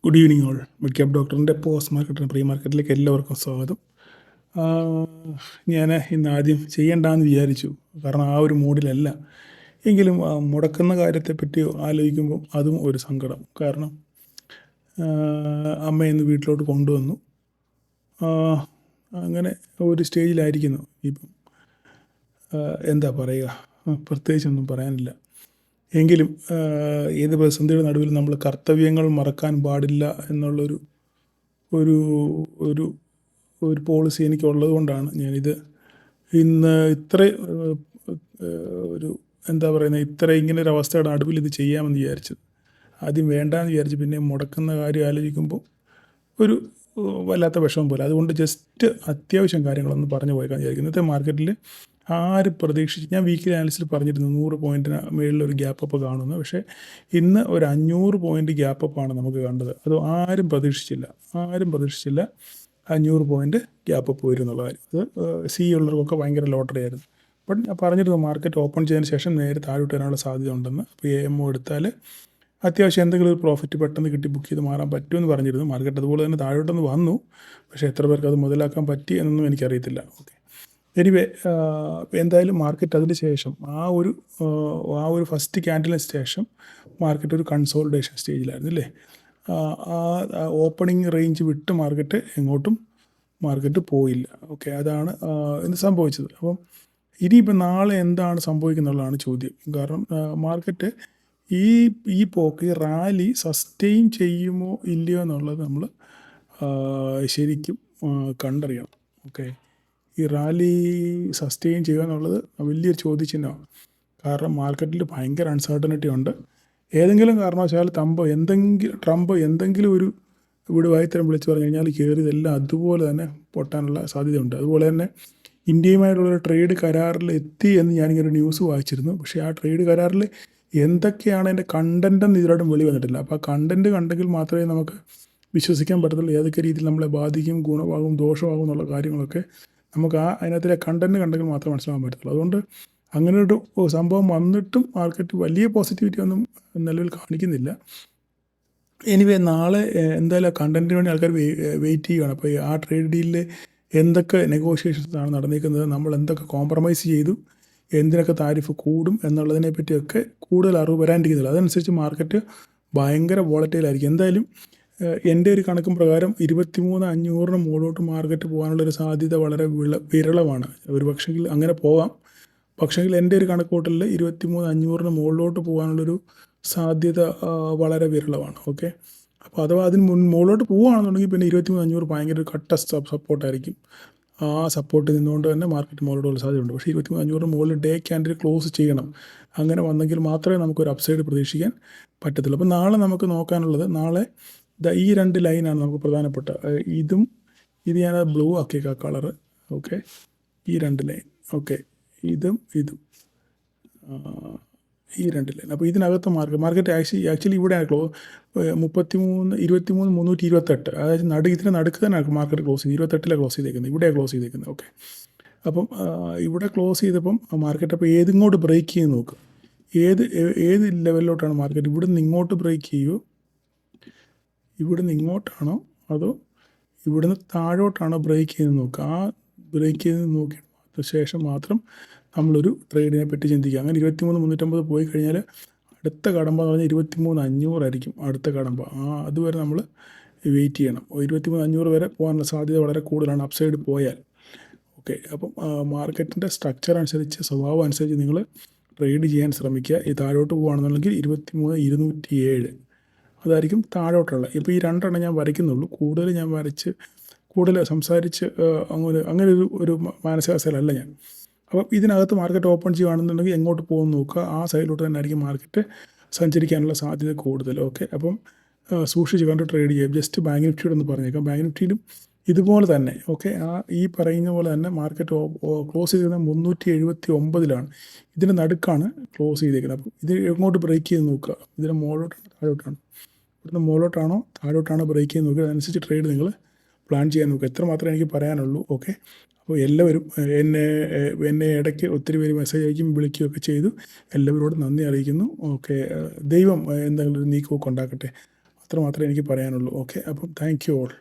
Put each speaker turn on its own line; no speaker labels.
Good evening all. Mid cap ഡോക്ടറിൻ്റെ post മാർക്കറ്റിന് pre മാർക്കറ്റിലേക്ക് എല്ലാവർക്കും സ്വാഗതം. ഞാൻ ഇന്ന് ആദ്യം ചെയ്യേണ്ടെന്ന് വിചാരിച്ചു, കാരണം ആ ഒരു മൂഡിലല്ല. എങ്കിലും മുടക്കുന്ന കാര്യത്തെപ്പറ്റി ആലോചിക്കുമ്പോൾ അതും ഒരു സങ്കടം. കാരണം അമ്മ ഇന്ന് വീട്ടിലോട്ട് കൊണ്ടുവന്നു. അങ്ങനെ ഒരു സ്റ്റേജിലായിരിക്കുന്നു ഇപ്പം. എന്താ പറയുക, പ്രത്യേകിച്ചൊന്നും പറയാനില്ല. എങ്കിലും ഏത് പ്രതിസന്ധിയുടെ നടുവിൽ നമ്മൾ കർത്തവ്യങ്ങൾ മറക്കാൻ പാടില്ല എന്നുള്ളൊരു ഒരു ഒരു ഒരു പോളിസി എനിക്കുള്ളത് കൊണ്ടാണ് ഞാനിത് ഇന്ന് ഇത്ര ഒരു എന്താ പറയുന്നത്, ഇത്ര ഇങ്ങനെ ഒരു അവസ്ഥയുടെ നടുവിൽ ഇത് ചെയ്യാമെന്ന് വിചാരിച്ചത്. ആദ്യം വേണ്ടാന്ന് വിചാരിച്ചു, പിന്നെ മുടക്കുന്ന കാര്യം ആലോചിക്കുമ്പോൾ ഒരു വല്ലാത്ത വിഷമം പോലെ. അതുകൊണ്ട് ജസ്റ്റ് അത്യാവശ്യം കാര്യങ്ങളൊന്ന് പറഞ്ഞു പോയേക്കാൻ വിചാരിക്കും. ഇന്നത്തെ മാർക്കറ്റിൽ ആരും പ്രതീക്ഷിച്ച്, ഞാൻ വീക്കിലി അനാലിസിൽ പറഞ്ഞിരുന്നു 100 പോയിൻറ്റിന് മേളിലൊരു ഗ്യാപ്പ് അപ്പ് കാണുന്നു. പക്ഷേ ഇന്ന് ഒരു 500 പോയിൻറ്റ് ഗ്യാപ്പ് അപ്പാണ് നമുക്ക് കണ്ടത്. അത് ആരും പ്രതീക്ഷിച്ചില്ല. 500 പോയിൻറ്റ് ഗ്യാപ്പ് അപ്പ് വരും എന്നുള്ള കാര്യം. അത് സി ഉള്ളവർക്കൊക്കെ ഭയങ്കര ലോട്ടറി ആയിരുന്നു. ബട്ട് ഞാൻ പറഞ്ഞിരുന്നു മാർക്കറ്റ് ഓപ്പൺ ചെയ്തതിന് ശേഷം നേരെ താഴോട്ട് വരാനുള്ള സാധ്യത ഉണ്ടെന്ന്. അപ്പോൾ AMO എടുത്താൽ അത്യാവശ്യം എന്തെങ്കിലും ഒരു പ്രോഫിറ്റ് പെട്ടെന്ന് കിട്ടി ബുക്ക് ചെയ്ത് മാറാൻ പറ്റുമെന്ന് പറഞ്ഞിരുന്നു. മാർക്കറ്റ് അതുപോലെ തന്നെ താഴോട്ടൊന്ന് വന്നു. പക്ഷേ എത്ര പേർക്ക് അത് മുതലാക്കാൻ പറ്റി എന്നൊന്നും എനിക്കറിയത്തില്ല. ഓക്കെ, എനിവേ എന്തായാലും മാർക്കറ്റ് അതിന് ശേഷം ആ ഒരു ഫസ്റ്റ് ക്യാൻഡിലിന് ശേഷം മാർക്കറ്റ് ഒരു കൺസോളിഡേഷൻ സ്റ്റേജിലായിരുന്നു അല്ലേ. ഓപ്പണിംഗ് റേഞ്ച് വിട്ട് മാർക്കറ്റ് പോയില്ല. ഓക്കെ, അതാണ് ഇന്ന് സംഭവിച്ചത്. അപ്പം ഇനിയിപ്പോൾ നാളെ എന്താണ് സംഭവിക്കുന്നുള്ളതാണ് ചോദ്യം. കാരണം മാർക്കറ്റ് ഈ പോക്ക്, ഈ റാലി സസ്റ്റെയിൻ ചെയ്യുമോ ഇല്ലയോ എന്നുള്ളത് നമ്മൾ ശരിക്കും കണ്ടറിയണം. ഓക്കെ, ഈ റാലി സസ്റ്റെയിൻ ചെയ്യുക എന്നുള്ളത് വലിയൊരു ചോദ്യചിഹ്നമാണ്. കാരണം മാർക്കറ്റിൽ ഭയങ്കര അൺസർട്ടനിറ്റി ഉണ്ട്. ഏതെങ്കിലും കാരണവശാൽ ട്രംപ് എന്തെങ്കിലും ഒരു വിടുവായിത്തരം വിളിച്ചു പറഞ്ഞു കഴിഞ്ഞാൽ കയറിയതെല്ലാം അതുപോലെ തന്നെ പൊട്ടാനുള്ള സാധ്യതയുണ്ട്. അതുപോലെ തന്നെ ഇന്ത്യയുമായിട്ടുള്ളൊരു ട്രേഡ് കരാറിൽ എത്തി എന്ന് ഞാനിങ്ങനെ ന്യൂസ് വായിച്ചിരുന്നു. പക്ഷേ ആ ട്രേഡ് കരാറിൽ എന്തൊക്കെയാണ് അതിൻ്റെ കണ്ടൻറ്റെന്ന് ഇതിലോട്ടും വെളി വന്നിട്ടില്ല. അപ്പോൾ ആ കണ്ടൻറ്റ് കണ്ടെങ്കിൽ മാത്രമേ നമുക്ക് വിശ്വസിക്കാൻ പറ്റത്തുള്ളൂ. ഏതൊക്കെ രീതിയിൽ നമ്മളെ ബാധിക്കും, ഗുണമാകും, ദോഷമാകും എന്നുള്ള കാര്യങ്ങളൊക്കെ നമുക്ക് അതിനകത്തിലെ കണ്ടൻറ്റ് കണ്ടെങ്കിൽ മാത്രമേ മനസ്സിലാക്കാൻ പറ്റത്തുള്ളൂ. അതുകൊണ്ട് അങ്ങനെ ഒരു സംഭവം വന്നിട്ടും മാർക്കറ്റ് വലിയ പോസിറ്റിവിറ്റി ഒന്നും നിലവിൽ കാണിക്കുന്നില്ല. എനിവേ നാളെ എന്തായാലും ആ കണ്ടൻറ്റിന് വേണ്ടി ആൾക്കാർ വെയിറ്റ് ചെയ്യുകയാണ്. അപ്പോൾ ആ ട്രേഡ് ഡീലിൽ എന്തൊക്കെ നെഗോഷിയേഷൻസാണ് നടന്നിരിക്കുന്നത്, നമ്മൾ എന്തൊക്കെ കോംപ്രമൈസ് ചെയ്തു, എന്തിനൊക്കെ താരിഫ് കൂടും എന്നുള്ളതിനെ പറ്റിയൊക്കെ കൂടുതൽ അറിവ് വരാണ്ടിരിക്കുന്നില്ല. അതനുസരിച്ച് മാർക്കറ്റ് ഭയങ്കര വോളറ്റൈലായിരിക്കും. എന്തായാലും എൻ്റെ ഒരു കണക്കും പ്രകാരം 23,500 മുകളിലോട്ട് മാർക്കറ്റ് പോകാനുള്ളൊരു സാധ്യത വളരെ വിരളമാണ്. ഒരു പക്ഷെങ്കിൽ അങ്ങനെ പോകാം. പക്ഷെങ്കിൽ എൻ്റെ ഒരു കണക്കൂട്ടലിൽ 23,500 മുകളിലോട്ട് പോകാനുള്ളൊരു സാധ്യത വളരെ വിരളമാണ്. ഓക്കെ, അപ്പോൾ അഥവാ അതിന് മുകളിലോട്ട് പോവുകയാണെന്നുണ്ടെങ്കിൽ പിന്നെ 23,500 ഭയങ്കര ഒരു കട്ട സപ്പോർട്ടായിരിക്കും. ആ സപ്പോർട്ട് നിന്നുകൊണ്ട് തന്നെ മാർക്കറ്റ് മുകളിലോട്ടുള്ള സാധ്യതയുണ്ട്. പക്ഷേ 23,500 മുകളിൽ ഡേ ക്യാൻഡിൽ ക്ലോസ് ചെയ്യണം. അങ്ങനെ വന്നെങ്കിൽ മാത്രമേ നമുക്കൊരു അപ്സൈഡ് പ്രതീക്ഷിക്കാൻ പറ്റത്തുള്ളൂ. അപ്പോൾ നാളെ നമുക്ക് നോക്കാനുള്ളത്, നാളെ ഈ 2 ലൈനാണ് നമുക്ക് പ്രധാനപ്പെട്ട. ഇത് ഞാൻ ബ്ലൂ ആക്കിയേക്കാം കളറ്. ഓക്കെ, ഈ 2 ലൈൻ. ഓക്കെ, ഇതും ഈ 2 ലൈൻ. അപ്പോൾ ഇതിനകത്ത് മാർക്കറ്റ് ആക്ച്വലി ഇവിടെയാണ് 23,328, അതായത് ഇതിന് നടുക്ക് തന്നെ മാർക്കറ്റ് ക്ലോസ് ചെയ്ത് 28 ക്ലോസ് ചെയ്തേക്കുന്നത്. ഇവിടെയാണ് ക്ലോസ് ചെയ്തേക്കുന്നത്. ഓക്കെ, അപ്പം ഇവിടെ ക്ലോസ് ചെയ്തപ്പം മാർക്കറ്റ് അപ്പോൾ ഏതിങ്ങോട്ട് ബ്രേക്ക് ചെയ്ത് നോക്കുക. ഏത് ലെവലിലോട്ടാണ് മാർക്കറ്റ് ഇവിടുന്ന് ഇങ്ങോട്ട് ബ്രേക്ക് ചെയ്യുമോ, ഇവിടുന്ന് ഇങ്ങോട്ടാണോ, അതോ ഇവിടുന്ന് താഴോട്ടാണോ ബ്രേക്ക് ചെയ്ത് നോക്കുക. ആ ബ്രേക്ക് ചെയ്ത് നോക്കിയ ശേഷം മാത്രം നമ്മളൊരു ട്രേഡിനെ പറ്റി ചിന്തിക്കുക. അങ്ങനെ 23,350 പോയി കഴിഞ്ഞാൽ അടുത്ത കടമ്പ എന്ന് പറഞ്ഞാൽ 23,500 ആയിരിക്കും അടുത്ത കടമ്പ. അതുവരെ നമ്മൾ വെയിറ്റ് ചെയ്യണം. 23,500 വരെ പോകാനുള്ള സാധ്യത വളരെ കൂടുതലാണ് അപ്സൈഡ് പോയാൽ. ഓക്കെ, അപ്പം മാർക്കറ്റിൻ്റെ സ്ട്രക്ചർ അനുസരിച്ച്, സ്വഭാവം അനുസരിച്ച് നിങ്ങൾ ട്രേഡ് ചെയ്യാൻ ശ്രമിക്കുക. ഈ താഴോട്ട് പോകുകയാണെന്നുണ്ടെങ്കിൽ 23,207 അതായിരിക്കും താഴോട്ടുള്ള. ഇപ്പോൾ ഈ 2 ഞാൻ വരയ്ക്കുന്നുള്ളൂ. കൂടുതൽ സംസാരിച്ച് അങ്ങനെ ഒരു മാനസികാവസ്ഥയിലല്ല ഞാൻ. അപ്പം ഇതിനകത്ത് മാർക്കറ്റ് ഓപ്പൺ ചെയ്യുകയാണെന്നുണ്ടെങ്കിൽ എങ്ങോട്ട് പോകുമെന്ന് നോക്കുക. ആ സൈഡിലോട്ട് തന്നെ ആയിരിക്കും മാർക്കറ്റ് സഞ്ചരിക്കാനുള്ള സാധ്യത കൂടുതൽ. ഓക്കെ, അപ്പം സൂക്ഷിച്ച് കണ്ട് ട്രേഡ് ചെയ്യുക. ജസ്റ്റ് ബാങ്ക് നിഫ്റ്റിയോട് ഒന്ന് പറഞ്ഞേക്കാം. ബാങ്ക് നിഫ്റ്റിയിലും ഇതുപോലെ തന്നെ. ഓക്കെ, ഈ പറയുന്ന പോലെ തന്നെ മാർക്കറ്റ് ക്ലോസ് ചെയ്തിരുന്നത് 379 ഇതിൻ്റെ നടുക്കാണ് ക്ലോസ് ചെയ്തേക്കുന്നത്. അപ്പം ഇത് എങ്ങോട്ട് ബ്രേക്ക് ചെയ്ത് നോക്കുക. ഇതിന് മുകളിലോട്ടാണ് താഴോട്ടാണ്, ഇവിടുന്ന് മുകളിലോട്ടാണോ താഴോട്ടാണോ ബ്രേക്ക് ചെയ്ത് നോക്കുക. അതനുസരിച്ച് ട്രേഡ് നിങ്ങൾ പ്ലാൻ ചെയ്യാൻ നോക്കുക. എത്ര മാത്രമേ എനിക്ക് പറയാനുള്ളൂ. ഓക്കെ, അപ്പോൾ എല്ലാവരും എന്നെ ഇടയ്ക്ക് ഒത്തിരി പേര് മെസ്സേജ് അയക്കും, വിളിക്കുകയൊക്കെ ചെയ്തു. എല്ലാവരോടും നന്ദി അറിയിക്കുന്നു. ഓക്കെ, ദൈവം എന്തെങ്കിലും ഒരു നീക്കമൊക്കെ ഉണ്ടാക്കട്ടെ. അത്ര മാത്രമേ എനിക്ക് പറയാനുള്ളൂ. ഓക്കെ, അപ്പം താങ്ക് യു ഓൾ.